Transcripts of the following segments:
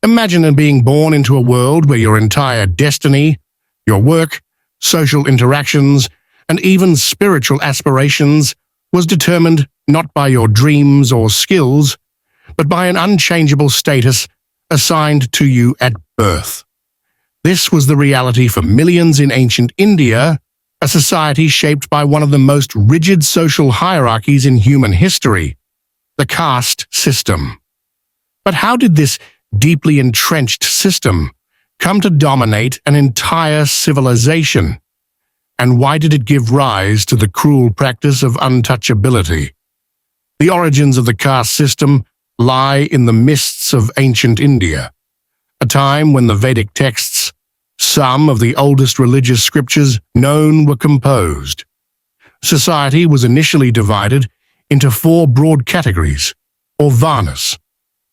Imagine being born into a world where your entire destiny, your work, social interactions, and even spiritual aspirations was determined not by your dreams or skills, but by an unchangeable status assigned to you at birth. This was the reality for millions in ancient India, a society shaped by one of the most rigid social hierarchies in human history, the caste system. But how did this deeply entrenched system come to dominate an entire civilization? And why did it give rise to the cruel practice of untouchability? The origins of the caste system lie in the mists of ancient India, a time when the Vedic texts, some of the oldest religious scriptures known, were composed. Society was initially divided into 4 broad categories, or varnas: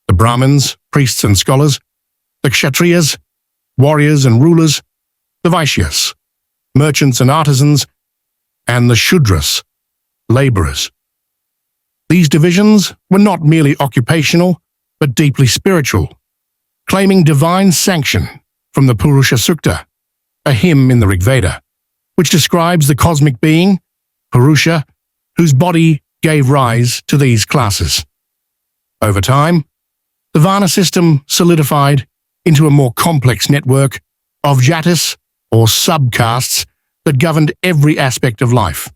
the Brahmins, priests and scholars; the Kshatriyas, warriors and rulers; the Vaishyas, merchants and artisans; and the Shudras, laborers. These divisions were not merely occupational, but deeply spiritual, claiming divine sanction from the Purusha Sukta, a hymn in the Rig Veda, which describes the cosmic being, Purusha, whose body gave rise to these classes. Over time, the Varna system solidified into a more complex network of jatis, or subcastes, that governed every aspect of life.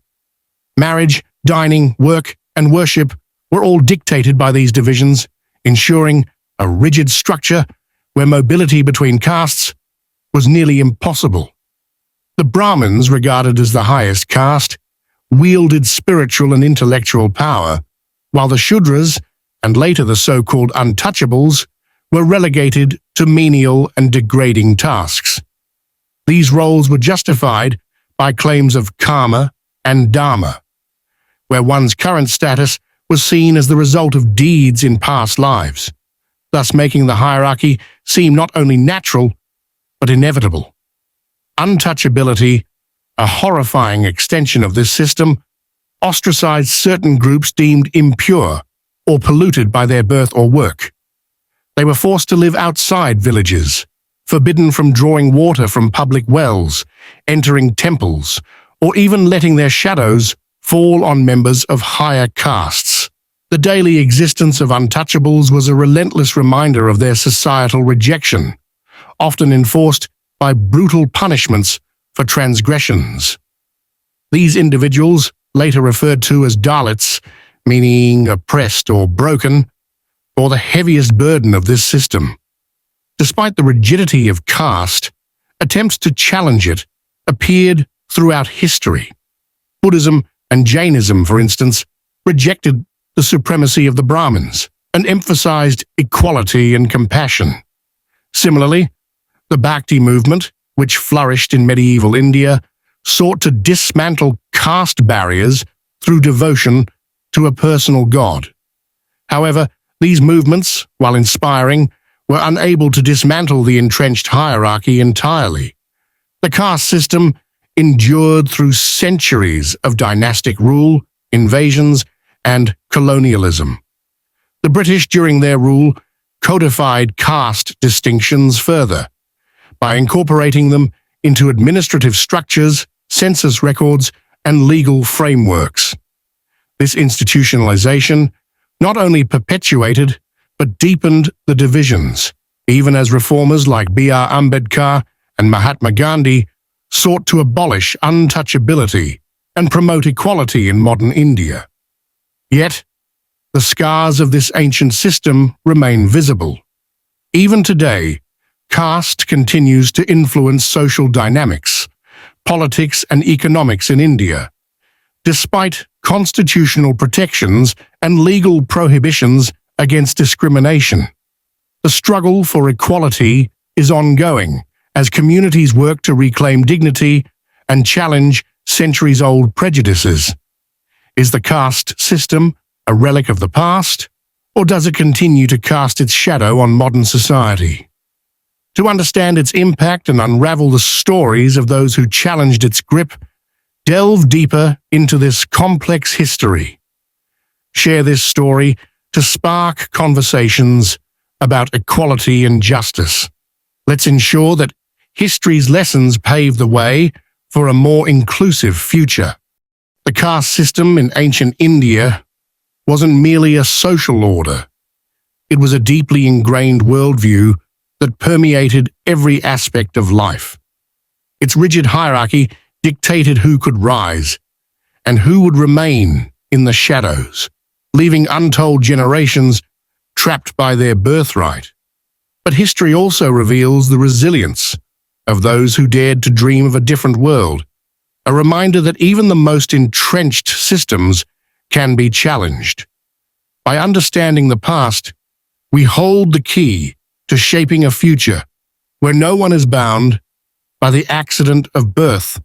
Marriage, dining, work, and worship were all dictated by these divisions, ensuring a rigid structure where mobility between castes was nearly impossible. The Brahmins, regarded as the highest caste, wielded spiritual and intellectual power, while the Shudras, and later the so-called Untouchables, were relegated to menial and degrading tasks. These roles were justified by claims of karma and dharma, where one's current status was seen as the result of deeds in past lives, thus making the hierarchy seem not only natural, but inevitable. Untouchability, a horrifying extension of this system, ostracized certain groups deemed impure or polluted by their birth or work. They were forced to live outside villages, forbidden from drawing water from public wells, entering temples, or even letting their shadows fall on members of higher castes. The daily existence of untouchables was a relentless reminder of their societal rejection, often enforced by brutal punishments for transgressions. These individuals, later referred to as Dalits, meaning oppressed or broken, bore the heaviest burden of this system. Despite the rigidity of caste, attempts to challenge it appeared throughout history. Buddhism and Jainism, for instance, rejected the supremacy of the Brahmins and emphasized equality and compassion. Similarly, the Bhakti movement, which flourished in medieval India, sought to dismantle caste barriers through devotion to a personal god. However, these movements, while inspiring, were unable to dismantle the entrenched hierarchy entirely. The caste system endured through centuries of dynastic rule, invasions, and colonialism. The British, during their rule, codified caste distinctions further, by incorporating them into administrative structures, census records, and legal frameworks. This institutionalization not only perpetuated, but deepened the divisions, even as reformers like B.R. Ambedkar and Mahatma Gandhi sought to abolish untouchability and promote equality in modern India. Yet, the scars of this ancient system remain visible. Even today, caste continues to influence social dynamics, politics, and economics in India. Despite constitutional protections and legal prohibitions against discrimination, the struggle for equality is ongoing as communities work to reclaim dignity and challenge centuries-old prejudices. Is the caste system a relic of the past, or does it continue to cast its shadow on modern society? To understand its impact and unravel the stories of those who challenged its grip, delve deeper into this complex history. Share this story to spark conversations, about equality and justice. Let's ensure that history's lessons pave the way for a more inclusive future. The caste system in ancient India wasn't merely a social order. It was a deeply ingrained worldview that permeated every aspect of life. Its rigid hierarchy dictated who could rise and who would remain in the shadows, leaving untold generations trapped by their birthright. But history also reveals the resilience of those who dared to dream of a different world, a reminder that even the most entrenched systems can be challenged. By understanding the past, we hold the key to shaping a future where no one is bound by the accident of birth